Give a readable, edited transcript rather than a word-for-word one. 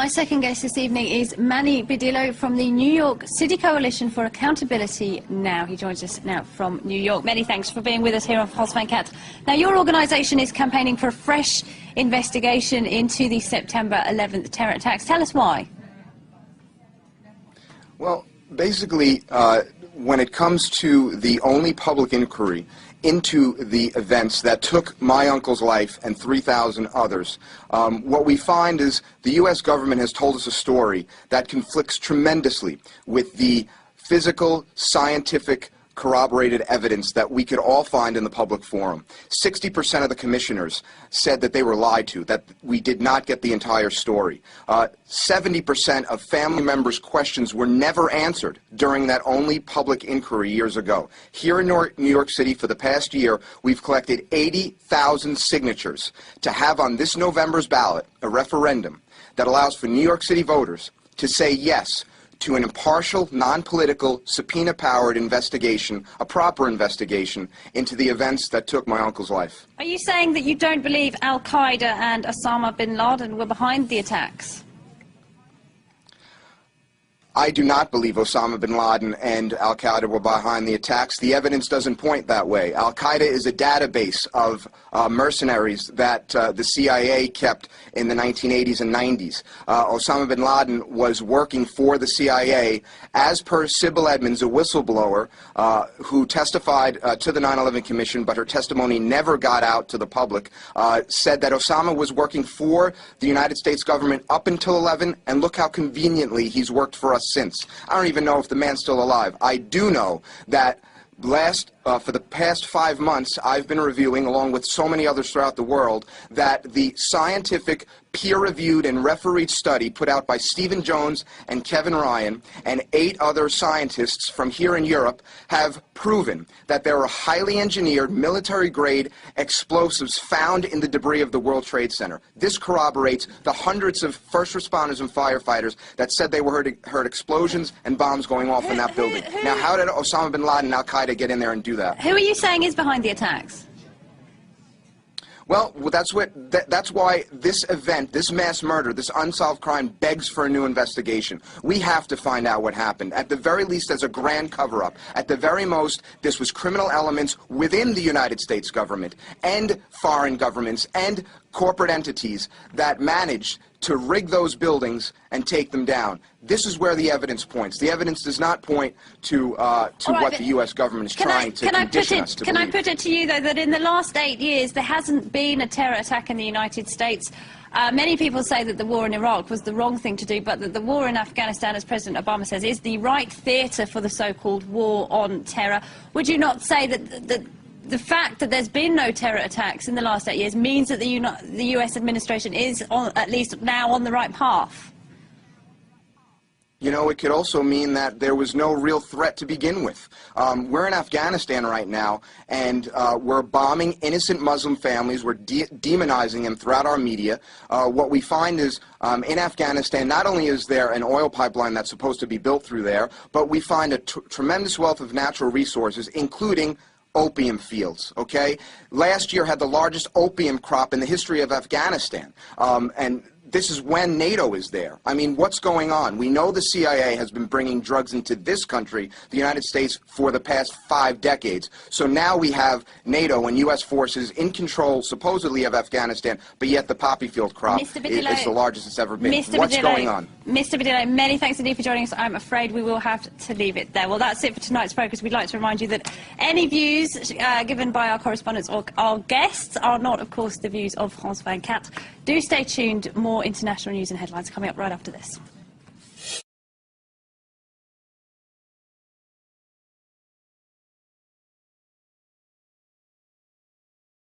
second guest this evening is Manny Badillo from the New York City Coalition for Accountability Now. He joins us now from New York. Many thanks for being with us here on France 24. Now, your organisation is campaigning for a fresh investigation into the September 11th terror attacks. Tell us why. Well, basically, when it comes to the only public inquiry into the events that took my uncle's life and 3,000 others, what we find is the U.S. government has told us a story that conflicts tremendously with the physical, scientific, corroborated evidence that we could all find in the public forum. 60% of the commissioners said that they were lied to, that we did not get the entire story. 70% of family members' questions were never answered during that only public inquiry years ago. Here in New York City, for the past year, we've collected 80,000 signatures to have on this November's ballot a referendum that allows for New York City voters to say yes to an impartial, non-political, subpoena-powered investigation, a proper investigation, into the events that took my uncle's life. Are you saying that you don't believe Al-Qaeda and Osama bin Laden were behind the attacks? I do not believe Osama bin Laden and Al-Qaeda were behind the attacks. The evidence doesn't point that way. Al-Qaeda is a database of mercenaries that the CIA kept in the 1980s and 90s. Osama bin Laden was working for the CIA, as per Sybil Edmonds, a whistleblower who testified to the 9/11 Commission, but her testimony never got out to the public, said that Osama was working for the United States government up until 11, and look how conveniently he's worked for us since. I don't even know if the man's still alive. I do know that for the past 5 months, I've been reviewing, along with so many others throughout the world, that the scientific, peer-reviewed and refereed study put out by Stephen Jones and Kevin Ryan and 8 other scientists from here in Europe have proven that there are highly engineered, military-grade explosives found in the debris of the World Trade Center. This corroborates the hundreds of first responders and firefighters that said they were heard explosions and bombs going off in that building. Now, how did Osama bin Laden and Al-Qaeda get in there and do that? Who are you saying is behind the attacks? Well, that's why this event, this mass murder, this unsolved crime begs for a new investigation. We have to find out what happened. At the very least, as a grand cover-up. At the very most, this was criminal elements within the United States government and foreign governments and corporate entities that managed to rig those buildings and take them down. This is where the evidence points. The evidence does not point to what the U.S. government is trying to condition us to believe. Can I put it to you, though, that in the last 8 years there hasn't been a terror attack in the United States? Many people say that the war in Iraq was the wrong thing to do, but that the war in Afghanistan, as President Obama says, is the right theatre for the so-called war on terror. Would you not say that the fact that there's been no terror attacks in the last 8 years means that the U.S. administration is, at least now, on the right path? You know, it could also mean that there was no real threat to begin with. We're in Afghanistan right now, and we're bombing innocent Muslim families. We're demonizing them throughout our media. What we find is, in Afghanistan, not only is there an oil pipeline that's supposed to be built through there, but we find a tremendous wealth of natural resources, including opium fields, okay? Last year had the largest opium crop in the history of Afghanistan, and this is when NATO is there. I mean, what's going on? We know the CIA has been bringing drugs into this country, the United States, for the past 5 decades. So now we have NATO and U.S. forces in control, supposedly, of Afghanistan, but yet the poppy field crop is the largest it's ever been. What's going on? Mr. Badillo, many thanks indeed for joining us. I'm afraid we will have to leave it there. Well, that's it for tonight's focus. We'd like to remind you that any views given by our correspondents or our guests are not, of course, the views of France 24. Do stay tuned. More international news and headlines coming up right after this.